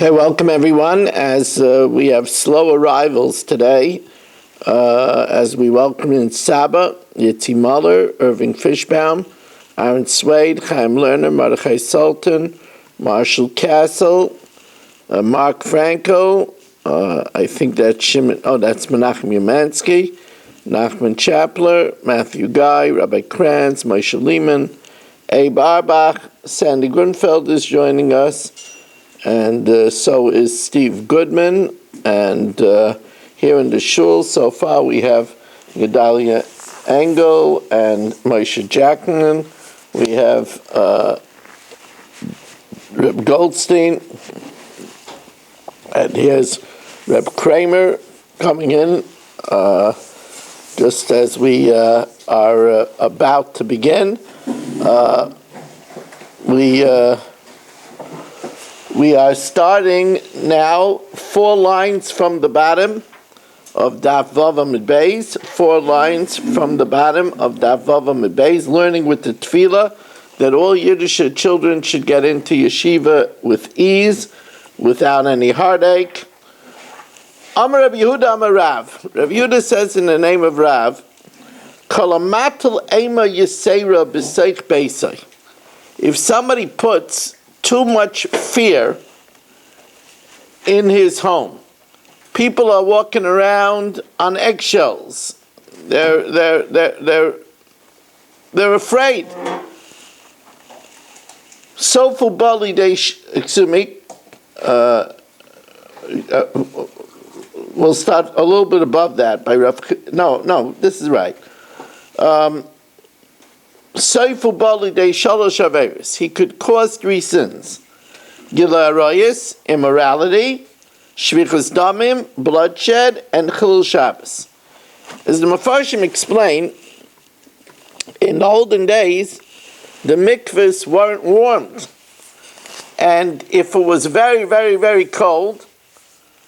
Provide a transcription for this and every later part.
Okay, welcome everyone. As we have slow arrivals today, as we welcome in Saba, Yitzi Muller, Irving Fishbaum, Aaron Swade, Chaim Lerner, Mordechai Sultan, Marshall Castle, Mark Franco. I think that's Shimon. Oh, that's Menachem Umansky, Nachman Chapler, Matthew Guy, Rabbi Kranz, Moshe Lehman, Abe Arbach, Sandy Grunfeld is joining us, and so is Steve Goodman. And here in the shul so far we have Gedalia Engel and Moshe Jackman. We have Reb Goldstein, and here's Reb Kramer coming in just as we are about to begin. We are starting now 4 lines from the bottom of Daf Vav Amud Beis, 4 lines from the bottom of Daf Vav Amud Beis, learning with the tefillah that all Yiddish children should get into yeshiva with ease, without any heartache. Amar Rabbi Yehuda Amar Rav. Rabbi Yehuda says in the name of Rav, Kolamatel ema yisera b'seich beisai. If somebody puts too much fear in his home, people are walking around on eggshells. They're afraid. Sofu bali they excuse me. We'll start a little bit above that by Rav. No, this is right. Sofu bali they shalosh averis. He could cause 3 sins: gila arayis, immorality; shvichus damim, bloodshed; and chilul Shabbos. As the Mefarshim explain, in the olden days, the mikvahs weren't warmed, and if it was very, very, very cold,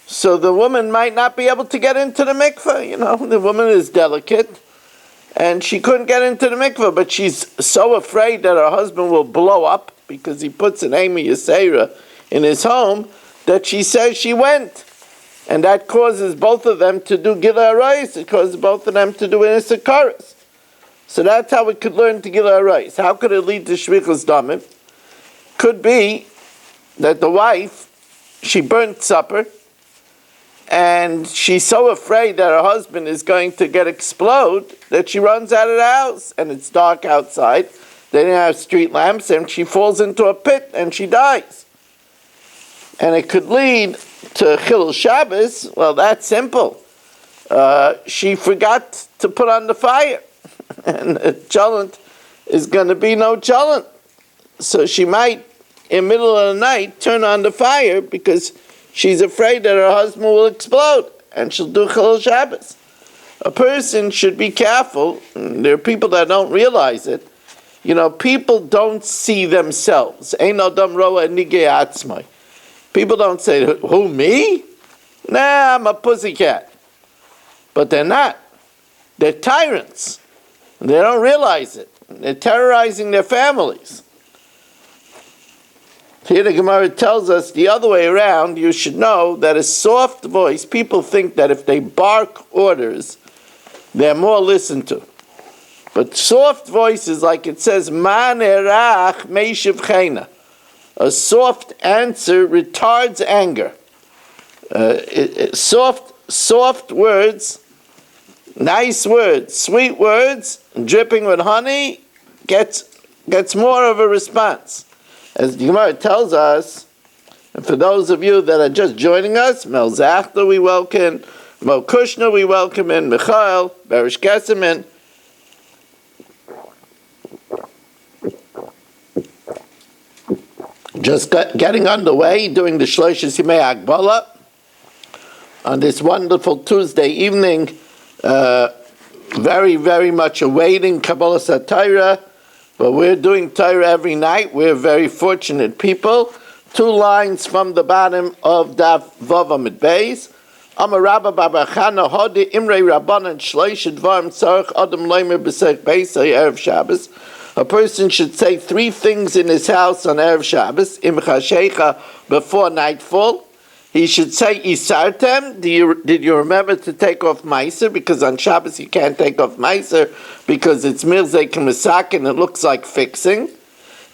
so the woman might not be able to get into the mikvah. You know, the woman is delicate, and she couldn't get into the mikvah, but she's so afraid that her husband will blow up because he puts an Amy Yisera in his home that she says she went. And that causes both of them to do Gila Arayis. It causes both of them to do Inisakaris. So that's how we could learn to Gila Arayis. How could it lead to Shvichus Damim? Could be that the wife, she burnt supper, and she's so afraid that her husband is going to explode that she runs out of the house, and it's dark outside. They didn't have street lamps, and she falls into a pit and she dies. And it could lead to Chilul Shabbos. Well, that's simple. She forgot to put on the fire, and the cholent is going to be no cholent. So she might, in the middle of the night, turn on the fire because she's afraid that her husband will explode, and she'll do Chilul Shabbos. A person should be careful. There are people that don't realize it. You know, people don't see themselves. Ein adam roa nigei atzmai. People don't say, who, me? Nah, I'm a pussycat. But they're not. They're tyrants. They don't realize it. They're terrorizing their families. Here the Gemara tells us the other way around. You should know that a soft voice, people think that if they bark orders, they're more listened to. But soft voices, like it says, Man erach meishiv chena. A soft answer retards anger. Soft words, nice words, sweet words, dripping with honey, gets more of a response. As the Gemara tells us, and for those of you that are just joining us, Mel Zachter we welcome, Mo Kushner we welcome in, Michael, Berish Gesseman. Just getting underway, doing the Shloishes Yimei Agbala on this wonderful Tuesday evening. Very, very much awaiting Kabbalah Satira, but we're doing Torah every night. We're very fortunate people. 2 lines from the bottom of Daf Vav Amud Beis. Amar Rabba Bar Chana Hodi Imrei Rabbanan Shloish Dvarim Tzarich Adam Leimer B'Seich Beisai Erev Shabbos. A person should say 3 things in his house on Erev Shabbos, Im Chashecha, before nightfall. He should say Isartem. Did you remember to take off Meiser? Because on Shabbos you can't take off Meiser because it's Mirzei K'Mesak and it looks like fixing.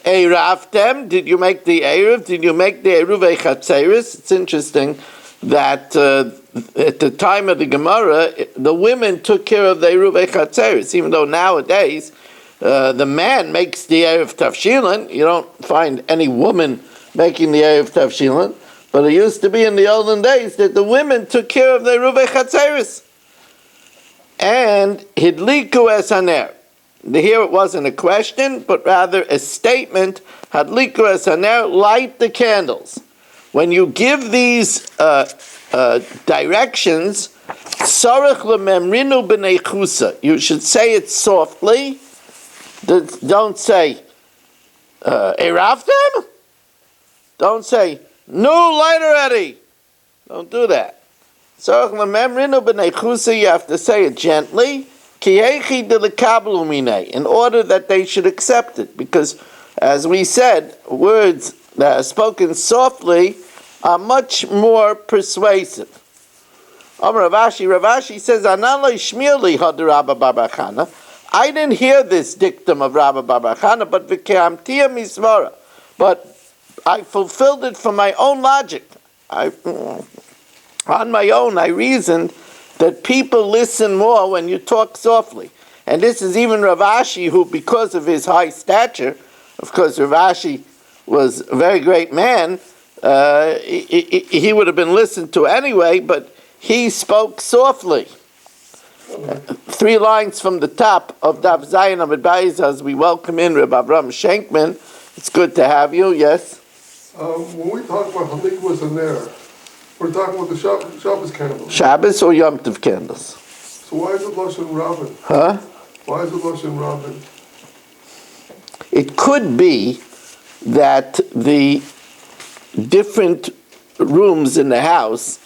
Eiraftem. Did you make the Erev? Did you make the Eruvei Chatzeris? It's interesting that at the time of the Gemara, the women took care of the Eruvei Chatzeris, even though nowadays the man makes the Erev Tavshilin. You don't find any woman making the Erev Tavshilin. But it used to be in the olden days that the women took care of the Ruvei Chatzeris. And Hidliku es haner. Here it wasn't a question, but rather a statement. Hadliku es haner, light the candles. When you give these directions, Sarach lememrinu b'nei chusa. You should say it softly. Don't say, Eraftem? Don't say, no, light already. Don't do that. You have to say it gently, in order that they should accept it. Because, as we said, words that are spoken softly are much more persuasive. Ravashi says, I didn't hear this dictum of Rabba Bar Chana, but I fulfilled it from my own logic. On my own, I reasoned that people listen more when you talk softly. And this is even Ravashi, who, because of his high stature, of course, Ravashi was a very great man, he would have been listened to anyway, but he spoke softly. 3 lines from the top of Daf Zayin Amud Bayis as we welcome in Reb Avram Schenkman. It's good to have you, yes? When we talk about Halikwas and there, we're talking about the Shabbos candles. Shabbos or Yom Tov candles? So why is it Lashon Rabin? Huh? Why is it Lashon Rabin? It could be that the different rooms in the house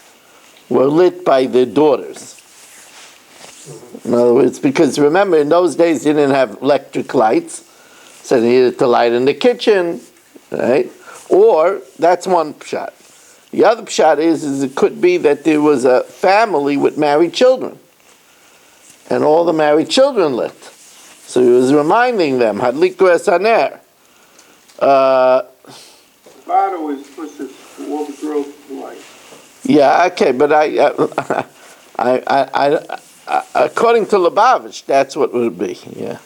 were lit by the daughters. In other words, because remember, in those days they didn't have electric lights, so they needed to light in the kitchen, right? Or, that's one pshat. The other pshat is it could be that there was a family with married children, and all the married children lit. So he was reminding them, Hadliku es haner. Father was supposed to all the girls to light. Yeah, okay, but I according to Lubavitch, that's what it would be. Yeah.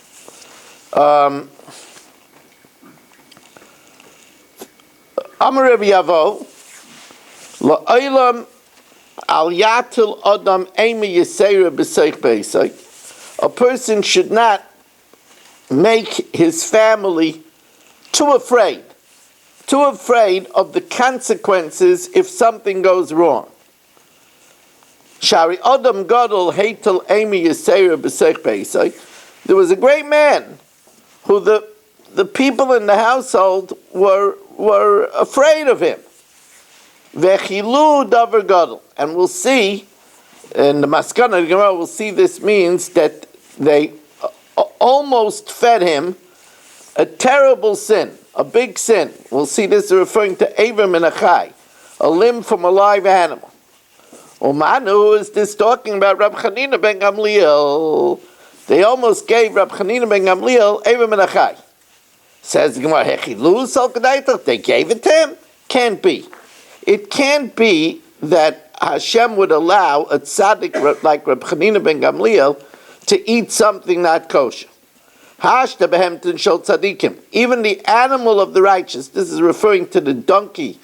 Amar Rabbi Yavo, la'olam al yatil adam emi yisera b'seich b'seich. A person should not make his family too afraid of the consequences if something goes wrong. Shari Adam Gadol Heitel Amy Yisera B'Seich Beisai. There was a great man who the people in the household were afraid of him. Vechilu Davar Gadol. And we'll see in the Maskana Gemara, we'll see this means that they almost fed him a terrible sin, a big sin. We'll see this referring to Avim and Achai, a limb from a live animal. Who is this talking about? Rab Chanina ben Gamliel. They almost gave Rab Chanina ben Gamliel Avim and Achai. Says the Gemara, they gave it to him? Can't be. It can't be that Hashem would allow a tzaddik like Rab Chanina ben Gamliel to eat something not kosher. Hashta behemtin shel tzaddikim. Even the animal of the righteous, this is referring to the donkey,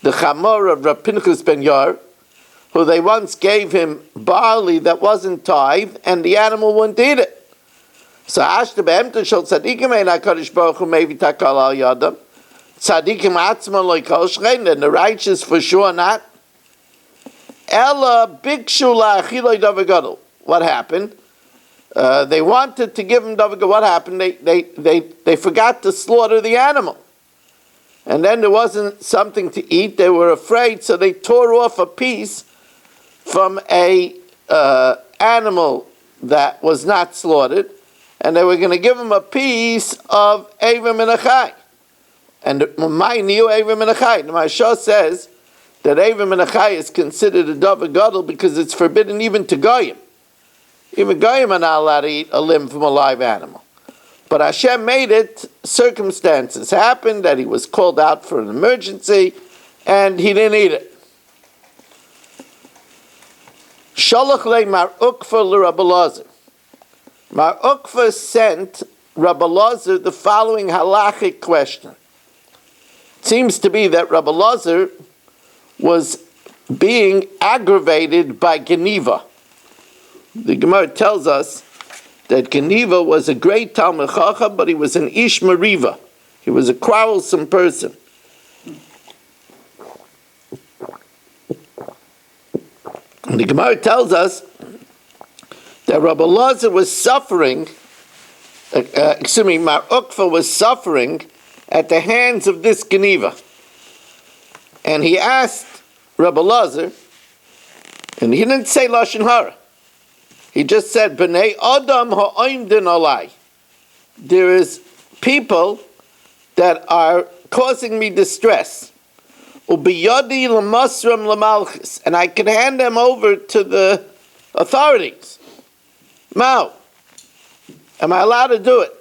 the chamor of Rab Pinchas ben Yair, who they once gave him barley that wasn't tithe, and the animal wouldn't eat it. So Hashta behemtin shel tzaddikim ein HaKadosh Baruch Hu mevi takal al yadam. Tzaddikim atzman lo yikol shchein, and the righteous for sure not. Ella bikshu la'achiloi davar gadol. What happened? They wanted to give him davar gadol. What happened? They forgot to slaughter the animal. And then there wasn't something to eat. They were afraid, so they tore off a piece from a animal that was not slaughtered, and they were going to give him a piece of Avim and Achai. And mind you, Avim and Achai. The Mashal says that Avim and Achai is considered a Davar Gadol because it's forbidden even to Goyim. Even Goyim are not allowed to eat a limb from a live animal. But Hashem made it, circumstances happened that he was called out for an emergency, and he didn't eat it. Shalach le Mar Ukva l'Rabbi Elazar. Mar Ukva sent Rabbi Elazar the following halachic question. It seems to be that Rabbi Elazar was being aggravated by Geniva. The Gemara tells us that Geniva was a great Talmid Chacham, but he was an Ish Mariva. He was a quarrelsome person. And the Gemara tells us that Rabbi Elazar was suffering, Mar Ukva was suffering at the hands of this Geniva. And he asked Rabbi Elazar, and he didn't say Lashon Hara. He just said, B'nei Adam ha'oimdin alai. There is people that are causing me distress. Ubiyadi l'masram l'malchus. And I can hand them over to the authorities. Mao, am I allowed to do it?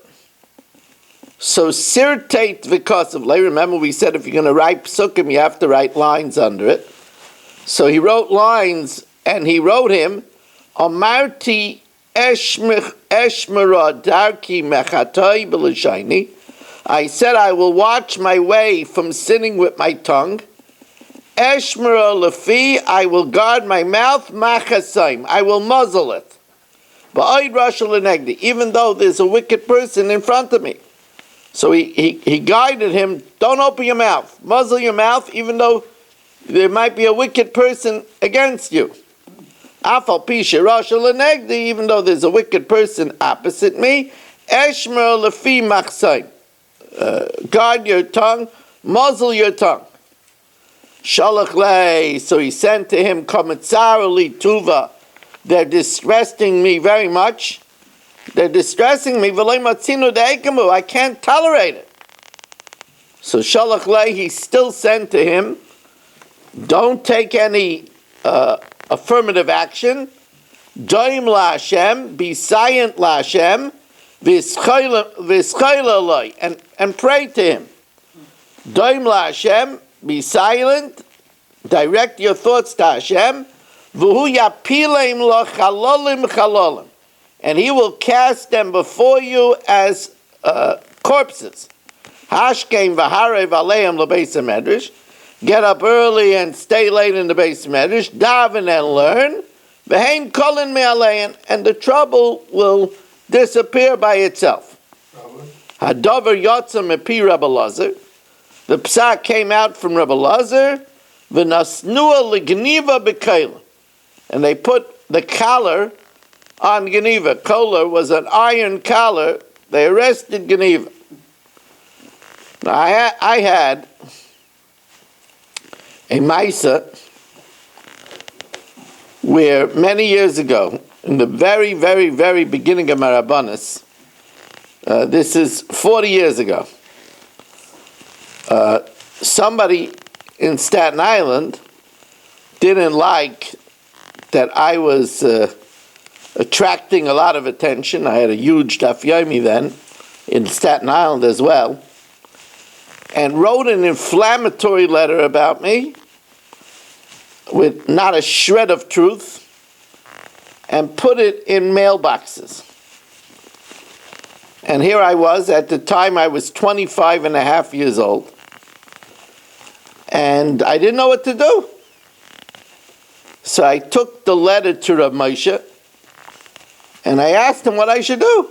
So sirtate v'kosavle. Remember we said if you're going to write psukim, you have to write lines under it. So he wrote lines, and he wrote him, Amarti eshmera darki mechatoi b'lishayni. I said I will watch my way from sinning with my tongue. Eshmera lefi, I will guard my mouth. Machasayim, I will muzzle it. Ba'oid rashal lenegdi, even though there's a wicked person in front of me. So he guided him. Don't open your mouth. Muzzle your mouth, even though there might be a wicked person against you. Afal pisha rashal lenegdi, even though there's a wicked person opposite me. Eshmer lefi machsayim. Guard your tongue, muzzle your tongue. Shalach lei. So he sent to him, Kamitzar li tuva. They're distressing me very much. They're distressing me. V'loi matzinu de'ekamu. I can't tolerate it. So Shalach lei, he still sent to him, don't take any affirmative action. Doim la Hashem, be silent la Hashem, v'schayla loi, and pray to him. Doim la Hashem, be silent, direct your thoughts to Hashem, v'hu yapileim lo chalolim chalolim, and he will cast them before you as corpses. Hashkem v'harev aleim lebeis hamedrash. Get up early and stay late in the base medrash, daven and learn, v'hein kolin me'alein, and the trouble will disappear by itself. Hadavar yotza mepi Rabbi Elazar. The psak came out from Rabbi Elazar, v'nasnua l'geniva b'keilah, and they put the collar on Geniva. Kolar was an iron collar. They arrested Geniva. Now I had a Maisa where many years ago, in the very, very, very beginning of my Rabbanis, this is 40 years ago, somebody in Staten Island didn't like that I was attracting a lot of attention. I had a huge Daf Hayomi then in Staten Island as well, and wrote an inflammatory letter about me with not a shred of truth, and put it in mailboxes. And here I was, at the time I was 25 and a half years old, and I didn't know what to do. So I took the letter to Rav Moshe, and I asked him what I should do.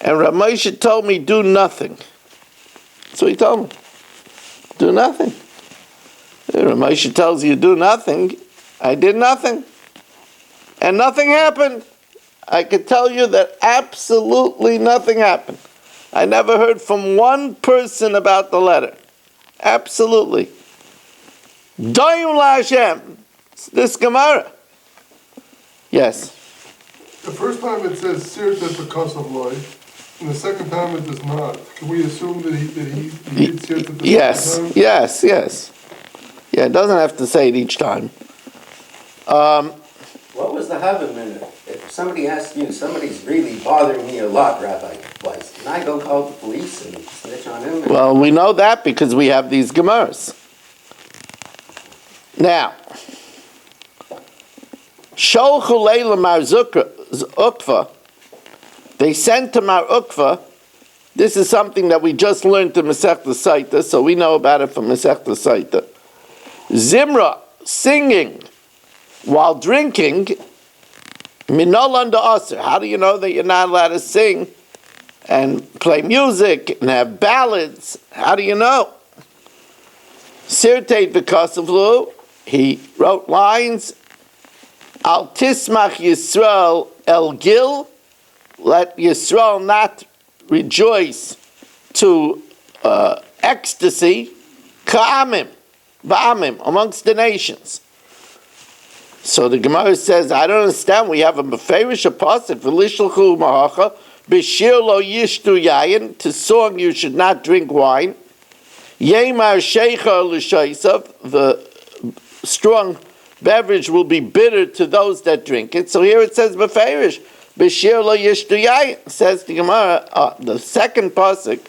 And Rav Moshe told me, do nothing. So he told me, do nothing. Rav Moshe tells you do nothing. I did nothing. And nothing happened. I could tell you that absolutely nothing happened. I never heard from one person about the letter. Absolutely. Doim la Hashem. This Gemara. Yes. The first time it says sirtet because of loy, and the second time it does not. Can we assume that he did sirtet the Yes, second time? yes. Yeah, it doesn't have to say it each time. What was the Havim in it? If somebody asks you, somebody's really bothering me a lot, Rabbi Weiss, can I go call the police and snitch on him? Well, we know that because we have these Gemaras. Now, Sholchu Leila Mar Ukva, they sent to Mar Ukva. This is something that we just learned in Masechta Saita, so we know about it from Masechta Saita. Zimra, singing while drinking, minol under aser. How do you know that you're not allowed to sing and play music and have ballads? How do you know? Sirteit v'kasavlu, he wrote lines, Al tismach Yisrael el gil, let Yisrael not rejoice to ecstasy, ka'amim, ba'amim, amongst the nations. So the Gemara says, I don't understand, we have a meferish apostle, v'lishalchu mahacha, b'shir lo yishtu yayin, to song you should not drink wine, yemar sheikha l'shaisav, the strong beverage will be bitter to those that drink it. So here it says meferish, b'shir lo yishtu yayin, says the Gemara, the second pasuk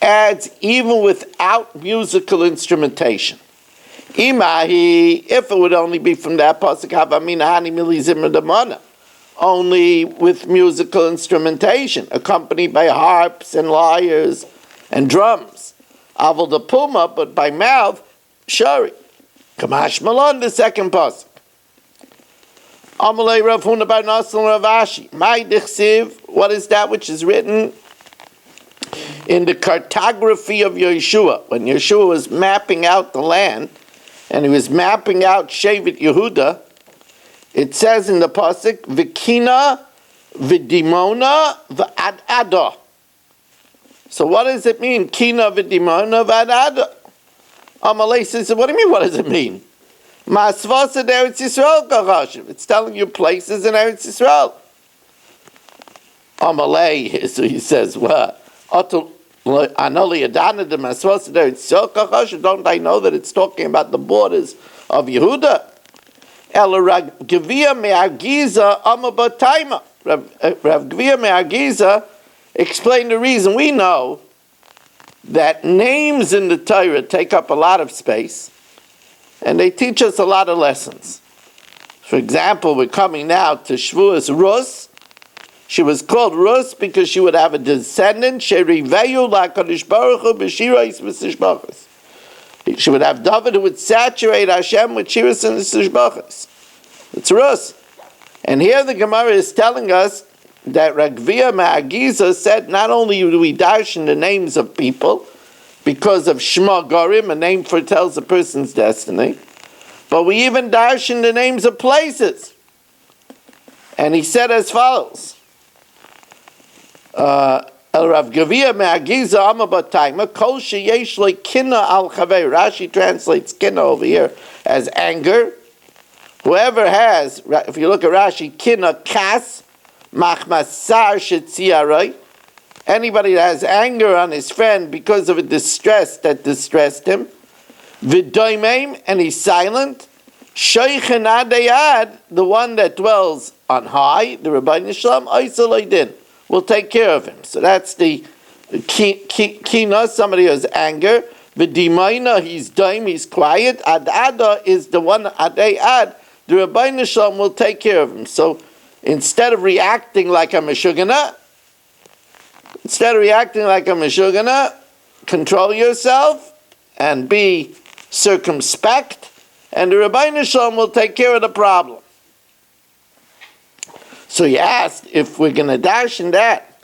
adds even without musical instrumentation. Imahi, if it would only be from that pasuk, havamina hani mili zimra damana, only with musical instrumentation, accompanied by harps and lyres and drums. Aval the puma, but by mouth, shari. Kamash malon, the second pasuk. Amalei Rav Huna bar Nassan Rav Ashi. My dichsiv, what is that which is written in the cartography of Yeshua? When Yeshua was mapping out the land, and he was mapping out Shevet Yehuda, it says in the pasuk, V'kina, V'dimona, V'adada. So what does it mean? Kina, V'dimona, V'adada. Amalei says, what do you mean, what does it mean? Ma'asvasa Eretz Yisrael kachashiv. It's telling you places in Eretz Yisrael. Amalei, so he says, what? Don't I know that it's talking about the borders of Yehuda? Rav Gvia Me'agiza explained the reason. We know that names in the Torah take up a lot of space, and they teach us a lot of lessons. For example, we're coming now to Shavuos Rus. She was called Rus because she would have a descendant. She would have David who would saturate Hashem with shiras and sishbachas. It's Rus. And here the Gemara is telling us that Ragvia Ma'agiza said not only do we darshan the names of people because of Shema Gorim, a name foretells a person's destiny, but we even darshan the names of places. And he said as follows. El Rav Gavia Me'agiza Amma Batayma Kol Sheyesh Le Kina Al Chavei. Rashi translates kina over here as anger. Whoever has, if you look at Rashi, kina kas machmasar shetziarai. Anybody that has anger on his friend because of a distress that distressed him. V'doimeim, and he's silent. Shoichen adayad, the one that dwells on high, the Rabbi Shalom, Oisalaydin, will take care of him. So that's the kina, somebody who has anger. V'dimayna, he's daim, he's quiet. Adada is the one, adayad, the Rabbi Shalom will take care of him. So instead of reacting like a meshugana, control yourself and be circumspect, and the Rabbi Shalom will take care of the problem. So he asked if we're going to dash in that.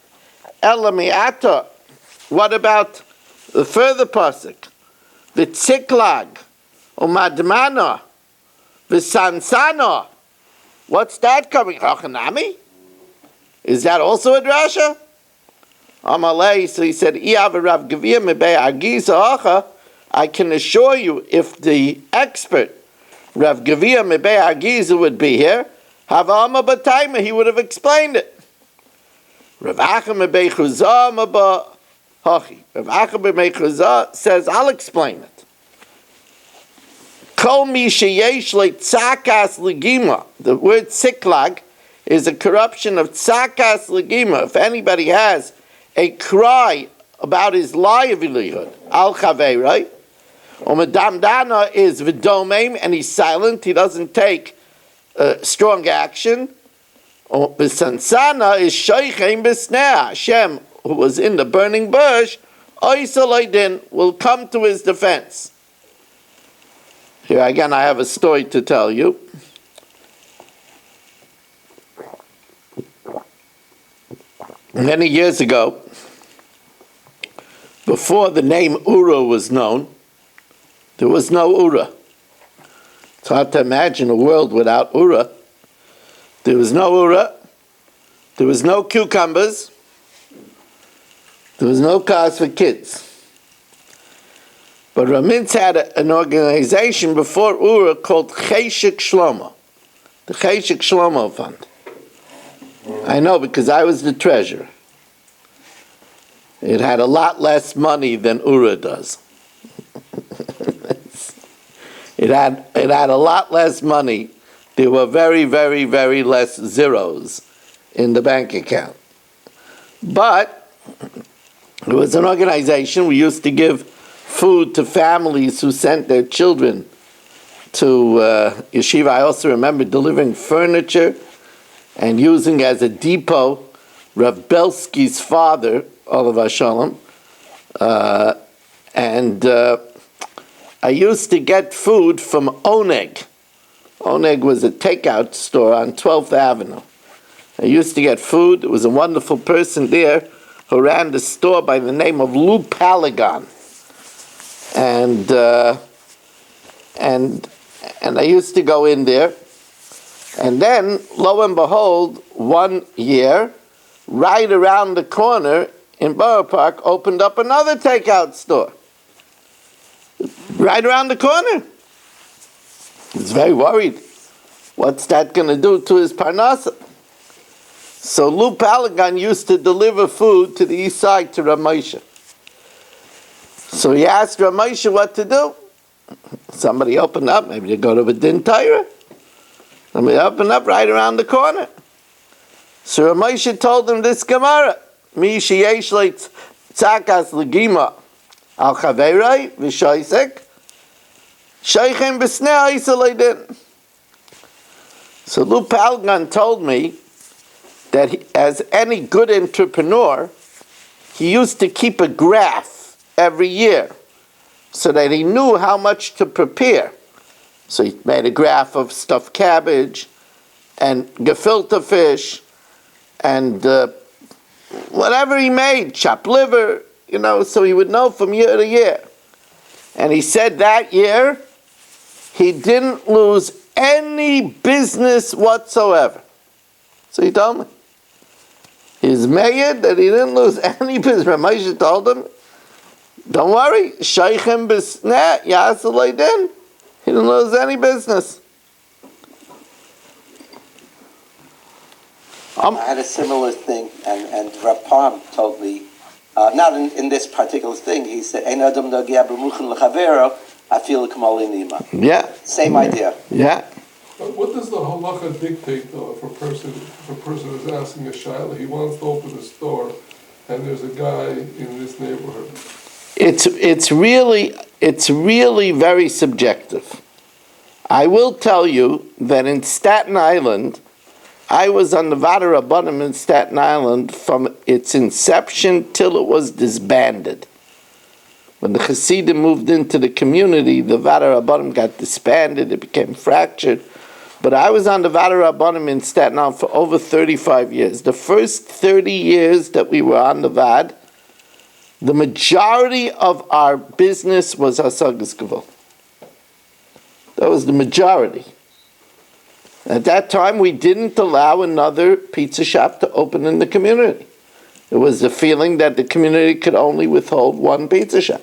Elamiata. What about the further pasuk? The tziklag, umadmana, the sansana. What's that coming? Hachanami? Is that also a drasha? Amalei. So he said, Rav Gavia mebei agiza hacha. I can assure you, if the expert Rav Gavia mebei agiza would be here, Havama b'taima, he would have explained it. Rav Achim b'Chuzah maba hachi. Rav Achim b'Chuzah says, I'll explain it. Kol mi sheyesh le'tzakas legima. The word siklag is a corruption of tzakas legima. If anybody has a cry about his livelihood, al chavei, right? Umadamdana is v'domem, and he's silent. He doesn't take strong action. B'sansana is shoichem b'snea. Hashem, who was in the burning bush, oisalaydin, will come to his defense. Here again, I have a story to tell you. Many years ago, before the name Ura was known, there was no Ura. It's hard to imagine a world without Ura. There was no Ura. There was no cucumbers. There was no cars for kids. But Ramitz had an organization before Ura called Cheshik Shlomo, the Cheshik Shlomo Fund. I know because I was the treasurer. It had a lot less money than Ura does. It had a lot less money. There were very, very, very less zeros in the bank account. But it was an organization. We used to give food to families who sent their children to yeshiva. I also remember delivering furniture and using as a depot Rav Belsky's father, Olav Shalom, and I used to get food from Oneg. Oneg was a takeout store on 12th Avenue. I used to get food. There was a wonderful person there who ran the store by the name of Lou Palagon. And I used to go in there. And then, lo and behold, one year, right around the corner in Borough Park, opened up another takeout store. Right around the corner. He was very worried. What's that going to do to his parnasa? So Lou Palagon used to deliver food to the east side to Ramesha. So he asked Ramesha what to do. Somebody opened up, maybe to go to Gittin Daf. Somebody opened up right around the corner. So Ramesha told him this Gemara. Mi sheyesh tzakas legima al chaverai v'shoisek sheichem b'snei isolaydin. So Lou Palagon told me that as any good entrepreneur, he used to keep a graph every year so that he knew how much to prepare. So he made a graph of stuffed cabbage and gefilte fish and whatever he made, chopped liver, so he would know from year to year. And he said that year he didn't lose any business whatsoever. So he told me. He's made that he didn't lose any business. Ramesha told him, don't worry, Sheichem b'sneh yasalaydin. He didn't lose any business. I had a similar thing, and Rav Palm told me, not in this particular thing, he said, Ein adam nogia b'muchen l'chavero, afilu k'mol inima. Yeah. Same idea. Yeah. But what does the halacha dictate, though, if a person is asking a shayla, he wants to open a store, and there's a guy in this neighborhood? It's really very subjective. I will tell you that in Staten Island, I was on the Vada Rabbanim in Staten Island from its inception till it was disbanded. When the Hasidim moved into the community, the Vada Rabbanim got disbanded, it became fractured. But I was on the Vada Rabbanim in Staten Island for over 35 years. The first 30 years that we were on the Vad, the majority of our business was Hasagas Gevul. That was the majority. At that time, we didn't allow another pizza shop to open in the community. It was the feeling that the community could only withhold one pizza shop.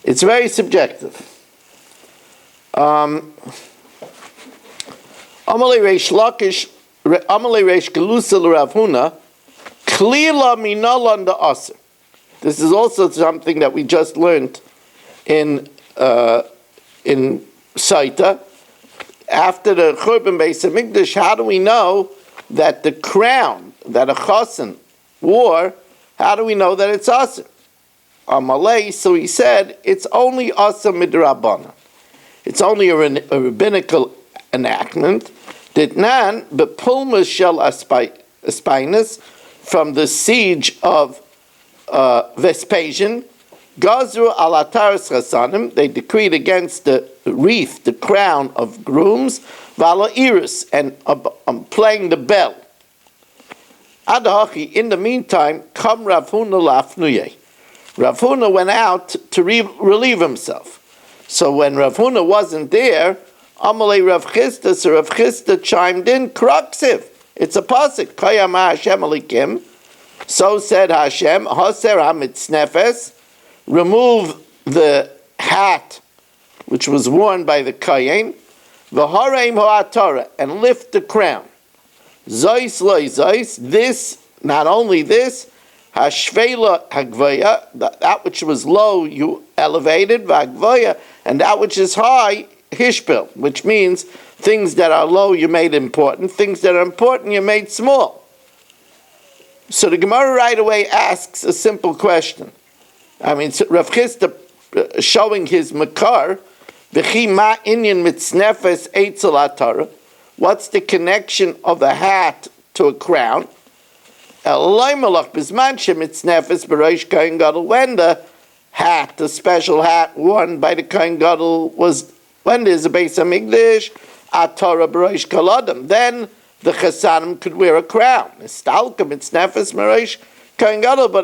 It's very subjective. Amalei Reish Lakish, Amalei Reish Gelusa Rav Huna, Klila Minalan the Aser. This is also something that we just learned in Saita. After the Churban Beis Hamikdash, how do we know that the crown that a chassan wore, how do we know that it's aser? Amalei, so he said, it's only aser midrabanan. It's only a rabbinical enactment. Ditnan bepulmas shel Aspinus, from the siege of Vespasian, Gazru al ataris chasanim, they decreed against the wreath, the crown of grooms, vala iris, and playing the bell. Adahachi, in the meantime, come Rav Huna lafnuye. Rav Huna went out to relieve himself. So when Rav Huna wasn't there, Amalei Rav Chisda, so Rav Chisda chimed in, Kraksiv. It's a pasuk, Kayama Hashem alikim. So said Hashem, Haser hamitznefes, remove the hat which was worn by the Kayin, v'hareim ha'atara, and lift the crown. Zois loy zois, this, not only this, hashvela hagvaya, that which was low you elevated, v'hagvaya, and that which is high, hishpil, which means things that are low you made important, things that are important you made small. So the Gemara right away asks a simple question. I mean, so Rav Chisda showing his makar, v'chi ma inyan mitznefes eitzel atara. What's the connection of a hat to a crown? When the hat, the special hat worn by the Kohen Gadol was, when there's a Beis Hamikdash, atara b'rosh kaladim, then the chasanim could wear a crown. But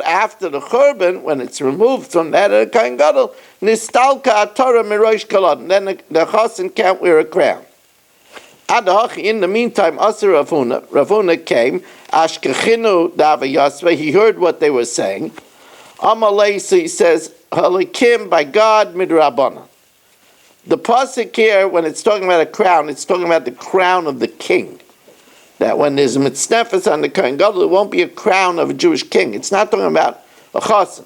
after the Churban, when it's removed from that of the Kohen Gadol, nistalka atara mirosh kaladim, then the chasan can't wear a crown. In the meantime, Asir Rav Huna came, Ashkechinu Dava Yasva, he heard what they were saying. Amalei, so he says, Halikim, by God, midrabana. The pasuk here, when it's talking about a crown, it's talking about the crown of the king. That when there's a mitznefes on the Kohen Gadol, it won't be a crown of a Jewish king. It's not talking about a chasen.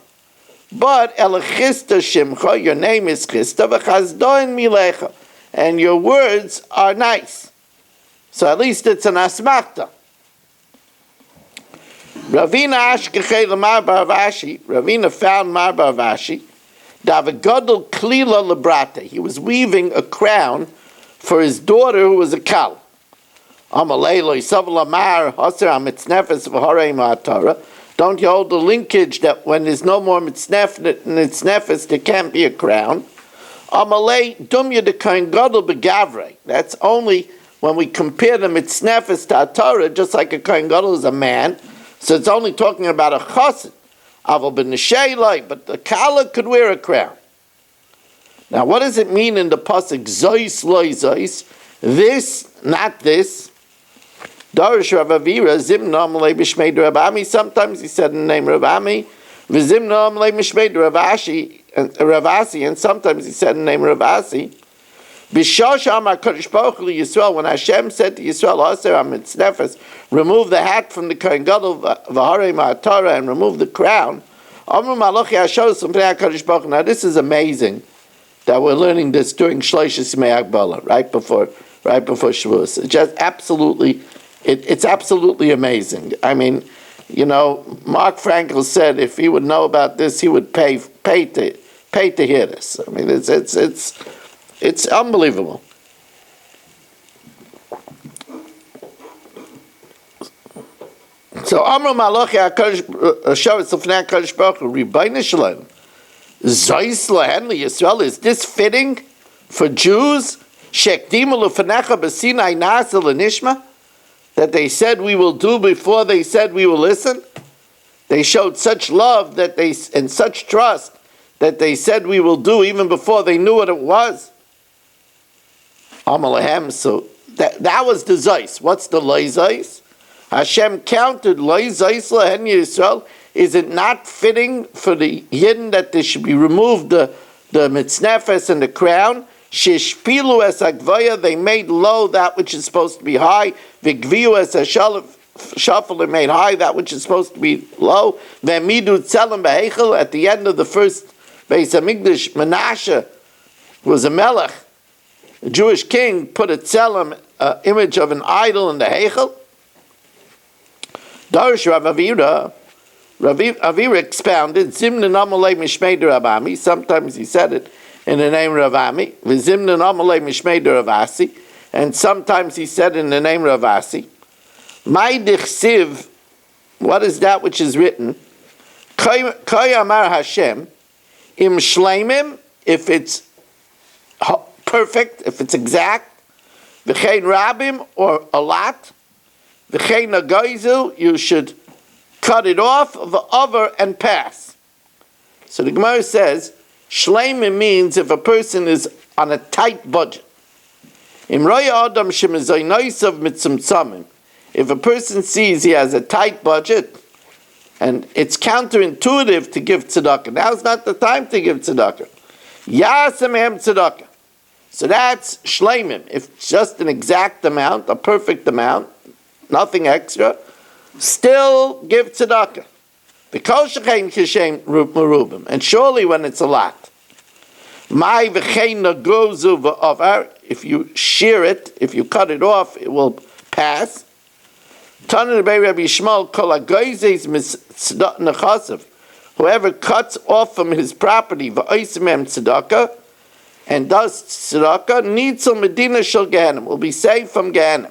But Elachista Shimcha, your name is Chista, v'chazdoin milecha, and your words are nice. So at least it's an asmachta. Ravina Ashkechei Lamar Bar Vashi, Ravina found Mar Bar Vashi, Davagodol Klila Lebrate. He was weaving a crown for his daughter who was a kal. Amalei Lo Yisav Lamar Haser HaMitznefes V'Harei Ma'atara. Don't you hold the linkage that when there's no more mitznefes, there can't be a crown? Amalei Dumya de Kohen Gadol Begavrei. That's only when we compare the mitznefes to a Torah, just like a Kohen Gadol is a man, so it's only talking about a chassid. Aval ben Nesheilai, but the kala could wear a crown. Now, what does it mean in the pasuk zois loy zois? This, not this. Darish Rav Avira zimna amalei b'shmei Rav Ami. Sometimes he said in the name Rav Ami. V'zimna amalei b'shmei Rav Asi, and sometimes he said in the name Rav Asi. B'shasham HaKadosh Baruch Hu Yisrael, when Hashem said to Yisrael, Aser HaMitznefes, remove the hat from the Kohen Gadol, V'harei Ma'atara, and remove the crown. Amru Malachi Hashos L'Pnei HaKadosh Baruch Hu. Now this is amazing that we're learning this during Shloshis Yemei Hagbala, right before Shavuos. It's just absolutely, it's absolutely amazing. I mean, you know, Mark Frankel said if he would know about this, he would pay to hear this. I mean, it's unbelievable. So Amru Malachi HaKadosh L'Fnei HaKadosh Baruch Hu Ribono Shel Olam Zois Lehen Yisrael. Is this fitting for Jews? Shekdimu L'Fnecha B'Sinai Na'aseh L'Nishma, that they said we will do before they said we will listen. They showed such love that and such trust that they said we will do even before they knew what it was. Amalehem. So that was the Zeis. What's the Loi Zeis? Hashem counted Loi Zeis Lehen Yisrael. Is it not fitting for the Yidden that they should be removed the mitznefes and the crown? Shishpilu es agvaya, they made low that which is supposed to be high. Vigviu es shafel, they made high that which is supposed to be low. Vemidu tzelem behechel, at the end of the first Beis Hamikdash, Menashe was a melech, a Jewish king, put a tzelem, image of an idol in the hechel. Darish Rav Avira, Avira expounded, Zimnan Amalei Mishmei Rabami, sometimes he said it in the name of Ravami, V'zimnan Amalei Mishmei Ravasi, and sometimes he said in the name of Ravasi. Mai dichsiv, what is that which is written? Koy Amar Hashem, Im Shleimim, if it's perfect, if it's exact, V'chein Rabim, or a lot, V'chein Nagoizu, you should cut it off, over and pass. So the Gemara says, Shleimim means if a person is on a tight budget. Im roya adam shemezaynoisav mitzumtzamim. If a person sees he has a tight budget, and it's counterintuitive to give tzedakah. Now's not the time to give tzedakah. Yasem hem tzedakah. So that's shleimim. If it's just an exact amount, a perfect amount, nothing extra, still give tzedakah. Because shechein kishem merubim, and surely when it's a lot. My v'chein nagozu v'avar, if you shear it, if you cut it off, it will pass. Whoever cuts off from his property and does tzedakah, nitzel medina shel Gehenim, will be saved from Gehenim.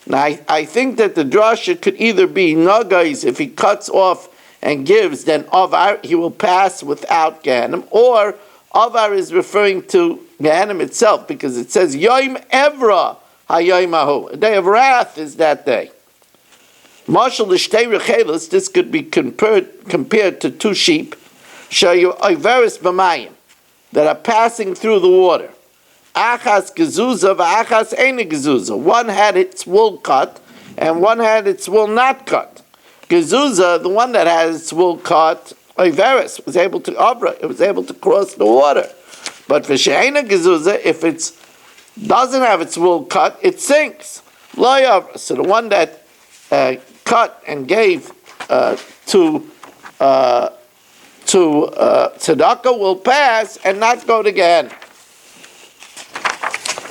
Now I think that the drasha could either be nagais, if he cuts off and gives, then avar, he will pass without Gehenim, or avar is referring to Gehenim itself, because it says Yom Evra HaYom Ahu. A day of wrath is that day. Marshal l'shtei rechelos, this could be compared to two sheep, shayu oiveris b'mayim, that are passing through the water. Achas gezuzah v'achas eina gezuzah. One had its wool cut, and one had its wool not cut. Gezuzah, the one that has its wool cut, oiveris, was able to it was able to cross the water. But for she'eina gezuzah, if it doesn't have its wool cut, it sinks. Lo yavra. So the one that cut and gave to tzedakah will pass and not go to Gehenna.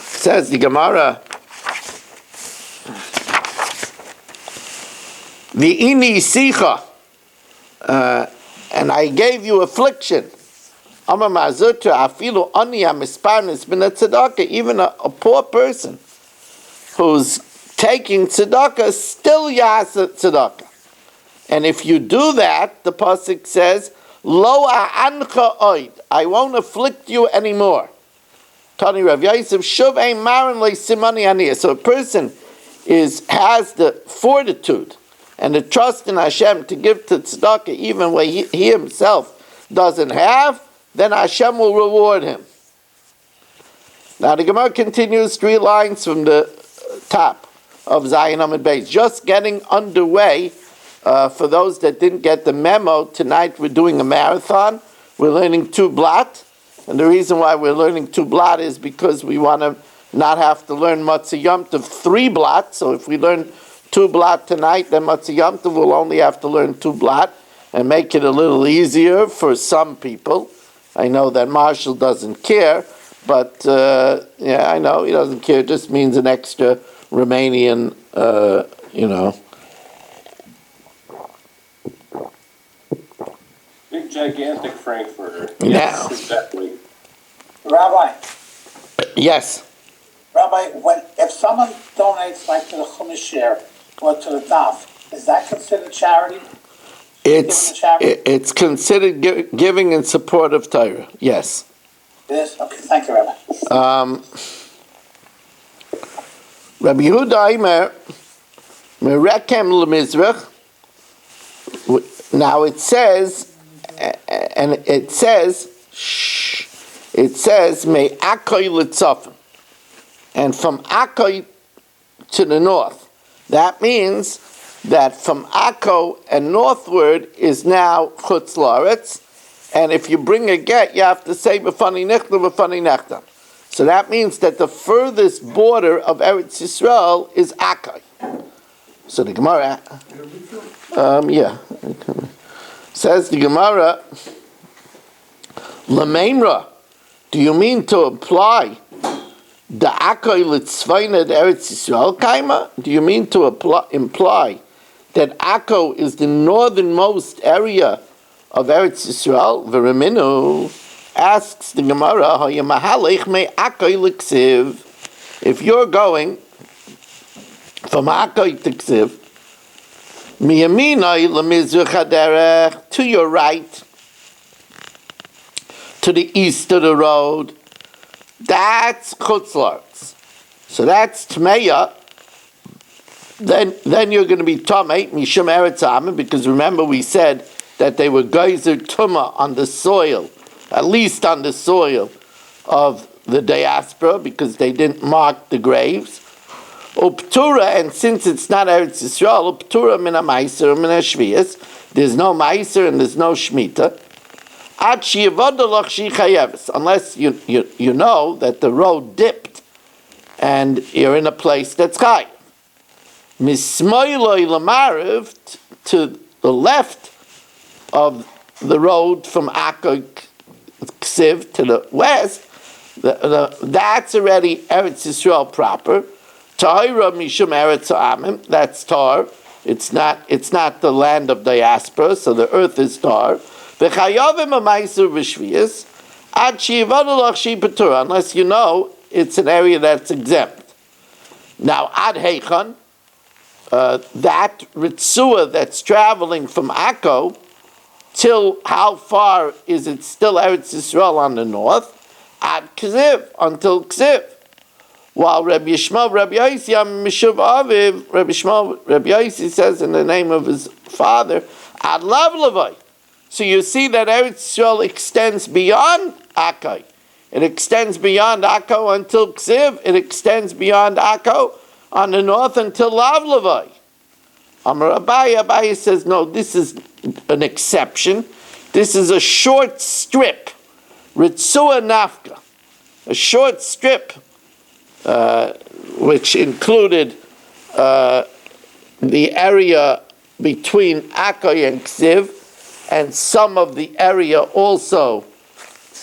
Says the Gemara, the ini sicha, and I gave you affliction. Amar mazutra afilu ani amisparnis bin tzedakah. Even a poor person who's taking tzedakah still yasa tzedakah. And if you do that, the pasuk says, Lo a'ancha oid, I won't afflict you anymore. Tani Rav Yosef, Shuv ein marin le simani aniyah. So a person has the fortitude and the trust in Hashem to give to tzedakah even when he himself doesn't have, then Hashem will reward him. Now the Gemara continues 3 lines from the top of Zayin Amud Beis, just getting underway. For those that didn't get the memo, tonight we're doing a marathon. We're learning 2 blat, and the reason why we're learning 2 blat is because we want to not have to learn Matzah Yom Tov 3 blat. So if we learn 2 blat tonight, then Matzah Yom Tov will only have to learn 2 blat and make it a little easier for some people. I know that Marshall doesn't care, but yeah, I know he doesn't care. It just means an extra Romanian, Big gigantic Frankfurter. Now. Yes, exactly. Rabbi, Yes. if someone donates like to the Chumash share or to the Daf, is that considered charity? It's considered giving in support of Torah. Yes. It is? Okay, thank you, Rabbi. Rabbi Yehuda Aimer, Merekem Lemizrach. Now it says, Me Akoy Litzofim, and from Akoy to the north. That means that from Akko and northward is now Chutz La'aretz, and if you bring a get, you have to say B'fani Nechtam, B'fani Nechtam. So that means that the furthest border of Eretz Yisrael is Akai. So the Gemara, says the Gemara, Lamemra, do you mean to apply the Akai Litzvaina to Eretz Yisrael Kaima? Do you mean to imply that Akko is the northernmost area of Eretz Yisrael? V'Raminu asks the Gemara, if you're going from Akko to Ksiv, miyaminai lemizrach haderech, to your right, to the east of the road, that's chutzlarts. So that's tmeya. Then you're going to be tamei mishum eretz amen, because remember we said that they were geyser tuma on the soil, at least on the soil of the diaspora, because they didn't mark the graves. Uptura, and since it's not Eretz Yisrael, uptura min ha-meiser min ha-shviyas, there's no meiser and there's no shmita. Ad sheyavadalach shechayeves, unless you know that the road dipped and you're in a place that's high. Mismoiloi lamariv, to the left of the road from Akko Ksiv to the west, that's already Eretz Yisrael proper. Tahira mishum eretz ha'amim, that's tar. It's not the land of diaspora, so the earth is tar. V'chayavim ha'maiser v'shviyas ad sheyivadalach shepatura, unless you know it's an area that's exempt. Now ad heichan, that ritzua that's traveling from Akko till how far is it still Eretz Yisrael on the north? Ad Ksiv, until Ksiv. While Rabbi Yishmael, Rabbi Yossi, Mishuv Aviv, Rabbi Yishmael, Rabbi Yossi says in the name of his father, Ad Lav Levai. So you see that Eretz Yisrael extends beyond Akko. It extends beyond Akko until Ksiv. It extends beyond Akko on the north until Lav Levai. Amar Abaye says, no, this is an exception. This is a short strip. Ritzua Nafka. A short strip, which included the area between Akko and Ksiv, and some of the area also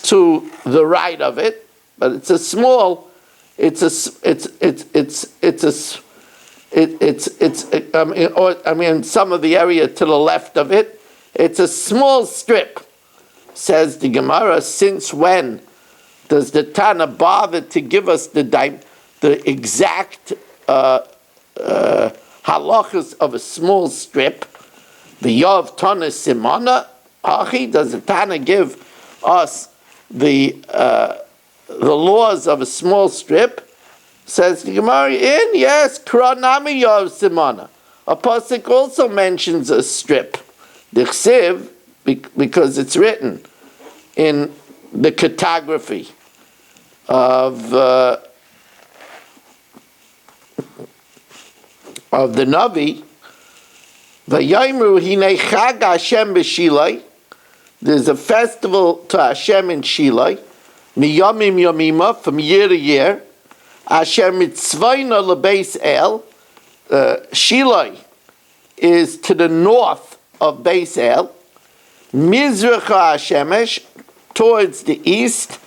to the right of it. But it's a small. I mean, some of the area to the left of it. It's a small strip. Says the Gemara, since when does the Tana bother to give us the exact halachas of a small strip? The Yov Tana Simona, Achi, does the Tana give us the laws of a small strip? Says the Gemara, yes, Kranami Yov Simona. A pasuk also mentions a strip, the Chsiv, because it's written in the cartography of the Navi. V'yayimru hinei chag Hashem b'Shilai. There's a festival to Hashem in Shilai, miyamim yamima, from year to year. Asher mitzvayna lebeis El. Shilai is to the north of Beis El. Mizracha Hashemesh, towards the east.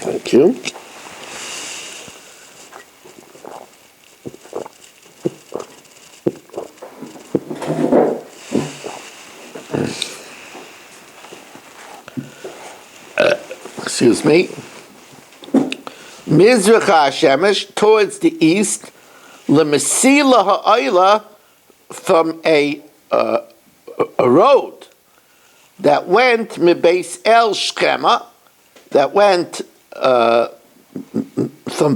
Thank you. Excuse me. Mizracha Hashemesh, towards the east. Lemesila ha'ayla, from a road that went Beis El Shchema, that went from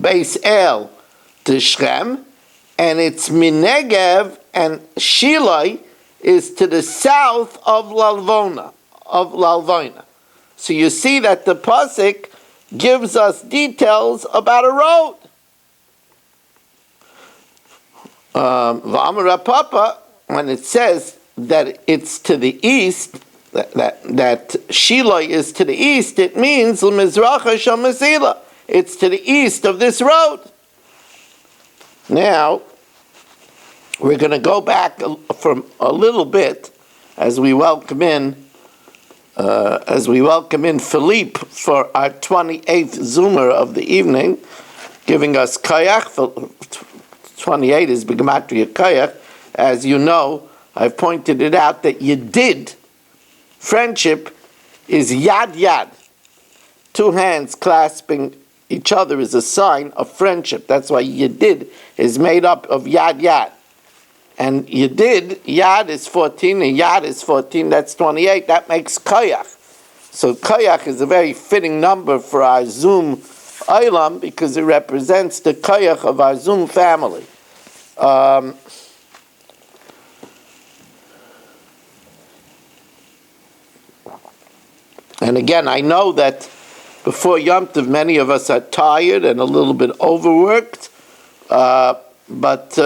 Beis El to Shchem, and it's Minegev, and Shilai is to the south of Lalvona. So you see that the pasuk gives us details about a road. V'amar Papa, when it says that it's to the east, that Shiloh is to the east, it means L'mizracha shel Mesila. It's to the east of this road. Now, we're going to go back from a little bit as we welcome in Philippe for our 28th Zoomer of the evening, giving us Kayach. 28 is B'gematria Kayach. As you know, I've pointed it out that Yedid, friendship, is Yad Yad. Two hands clasping each other is a sign of friendship. That's why Yedid is made up of Yad Yad. And Yedid, Yad is 14, and Yad is 14, that's 28. That makes Kayach. So Kayach is a very fitting number for our Zoom Eilam because it represents the Kayach of our Zoom family. And again, I know that before Yom Tov, many of us are tired and a little bit overworked, but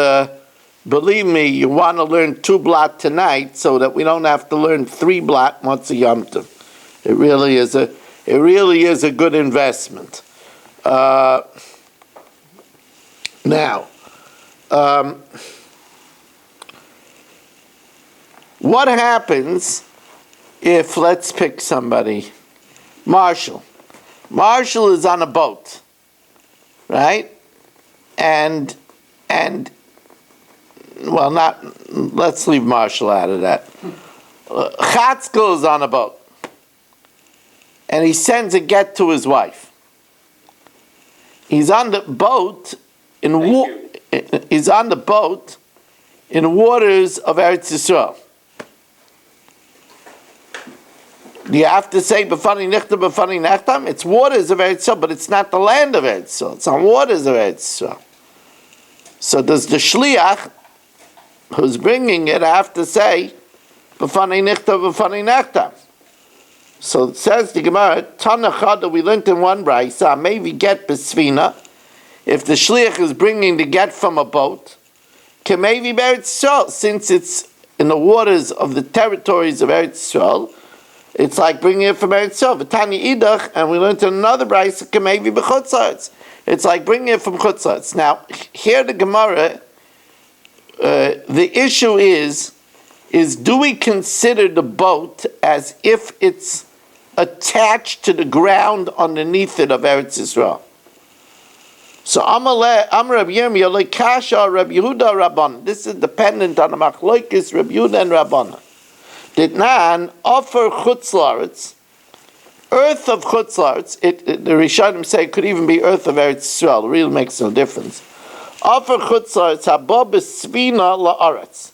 believe me, you want to learn 2 blot tonight so that we don't have to learn 3 blot once a Yom Tov. It really is a good investment. Now, what happens if, let's pick somebody, Marshall. Marshall is on a boat, right? And well, let's leave Marshall out of that. Chatzkel is on a boat. And he sends a get to his wife. He's on the boat in waters of Eretz Yisrael. Do you have to say b'fani nichtam, b'fani nechtam? It's waters of Eretz Yisrael, but it's not the land of Eretz Yisrael. It's on waters of Eretz Yisrael. So does the shliach who's bringing it have to say b'fani nichtam, b'fani nechtam? So it says the Gemara, Tana Chada, we learned in one brayso, maybe get besvina, if the shliach is bringing the get from a boat, can maybe Eretz Yisrael, since it's in the waters of the territories of Eretz Yisrael, it's like bringing it from Eretz Yisrael. V'tani idach, and we learned in another brayso, can maybe b'chutzarts. It's like bringing it from chutzarts. Now, here the Gemara, the issue is do we consider the boat as if it's attached to the ground underneath it of Eretz Yisrael? So Amar Rabbi Yirmiyah Kasha Rabbi Yehuda Rabbanan. This is dependent on the Machlokes Rabbi Yehuda and Rabbanan. Did nan offer chutzlaretz, earth of chutzlaretz? The Rishonim say it could even be earth of Eretz Yisrael. It really makes no difference. Offer chutzlaretz haba b'svina la'aretz,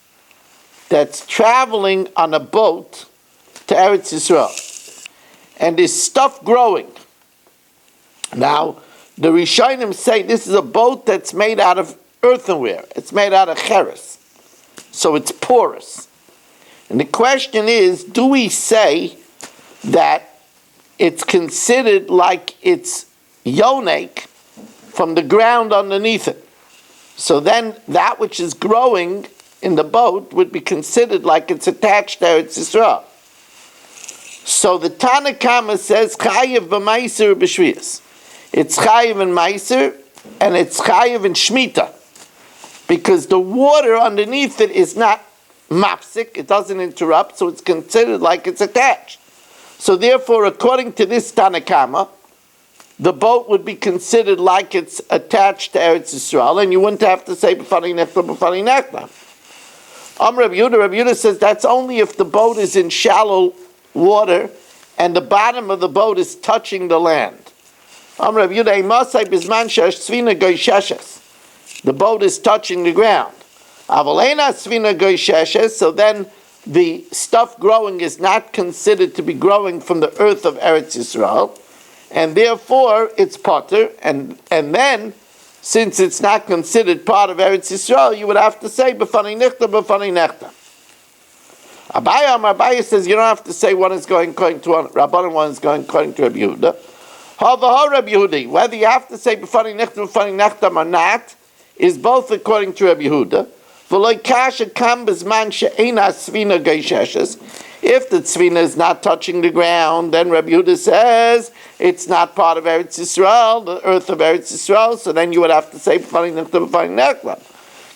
that's traveling on a boat to Eretz Yisrael, and there's stuff growing. Now, the Rishonim say this is a boat that's made out of earthenware. It's made out of cheres, so it's porous. And the question is, do we say that it's considered like it's yonek from the ground underneath it? So then that which is growing in the boat would be considered like it's attached to Eretz Yisrael. So the Tana Kama says chayiv b'maiser b'shvius. It's chayiv in maiser and it's chayiv in shmita, because the water underneath it is not mapsik, it doesn't interrupt, so it's considered like it's attached. So therefore, according to this Tana Kama, the boat would be considered like it's attached to Eretz Yisrael, and you wouldn't have to say b'fani nechtam, b'fani nechtam. Rabbi Yehuda says that's only if the boat is in shallow water and the bottom of the boat is touching the land. Rabbi Yehuda, the boat is touching the ground. So then the stuff growing is not considered to be growing from the earth of Eretz Yisrael, and therefore it's potter, and then since it's not considered part of Eretz Yisrael, you would have to say b'fani nichta, b'fani nechta. Abaye says you don't have to say one is going according to one, Rabbanan, one is going according to Rabbi Yehuda. Rabbi Yehuda, whether you have to say b'fani nichta, b'fani nechta or not, is both according to Rabbi Yehuda. If the tzvina is not touching the ground, then Rabbi Yehuda says it's not part of Eretz Yisrael, the earth of Eretz Yisrael, so then you would have to say b'fani nechta b'fani nechta.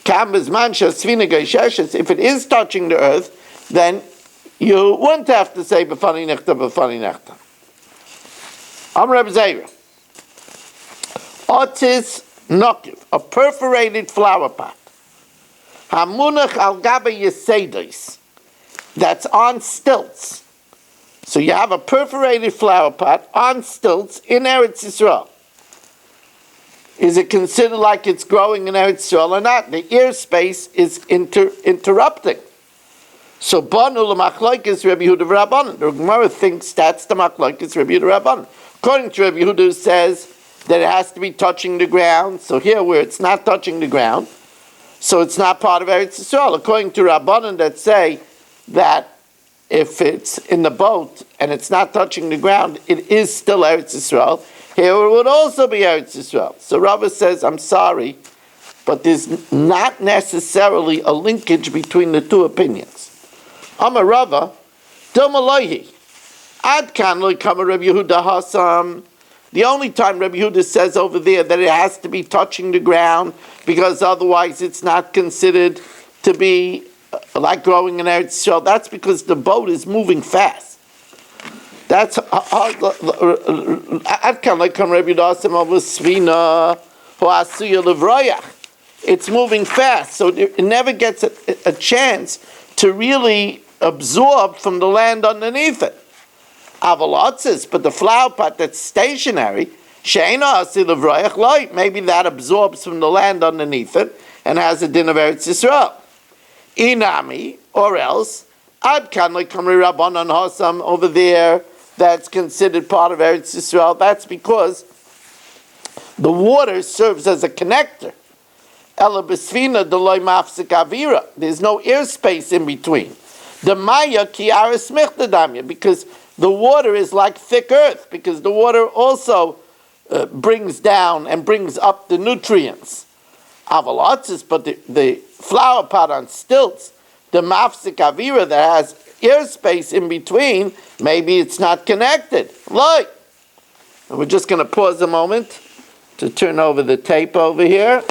Kam b'zman she'atzvina geisheshes, if it is touching the earth, then you wouldn't have to say b'fani nechta b'fani nechta. Am Reb Zera. Otis nokiv, a perforated flower pot. Hamunach al gabe yesedos, that's on stilts. So you have a perforated flower pot on stilts in Eretz Yisrael. Is it considered like it's growing in Eretz Yisrael or not? The airspace is interrupting. So Banu l'machloikis Rabbi Yehuda v'Rabbanan. The Gemara thinks that's the machloikis Rabbi Yehuda v'Rabbanan. According to Rabbi Yehuda, says that it has to be touching the ground. So here, where it's not touching the ground, so it's not part of Eretz Yisrael. According to Rabbanan, that say that if it's in the boat and it's not touching the ground, it is still Eretz Yisrael. Here it would also be Eretz Yisrael. So Rava says, I'm sorry, but there's not necessarily a linkage between the two opinions. Amar Rava, Dilmalohi, Ad kan lo kama Rabbi Yehuda Hasam. The only time Rabbi Yehuda says over there that it has to be touching the ground, because otherwise it's not considered to be like growing in Eretz Yisrael, that's because the boat is moving fast. That's it's moving fast, so it never gets a chance to really absorb from the land underneath it. Avalotzis, but the flower pot that's stationary, maybe that absorbs from the land underneath it and has a din of Eretz Yisrael. Inami, or else, Ad kan kamri Rabbanan Hasam over there, that's considered part of Eretz Yisrael. That's because the water serves as a connector. Ela b'sfina deloy mafsik avira. There's no airspace in between. The maya ki aris michtadamya, because the water is like thick earth, because the water also brings down and brings up the nutrients. Avalotzis, but the flower pot on stilts, the mafsik avira that has airspace in between, maybe it's not connected. Look, we're just going to pause a moment to turn over the tape over here.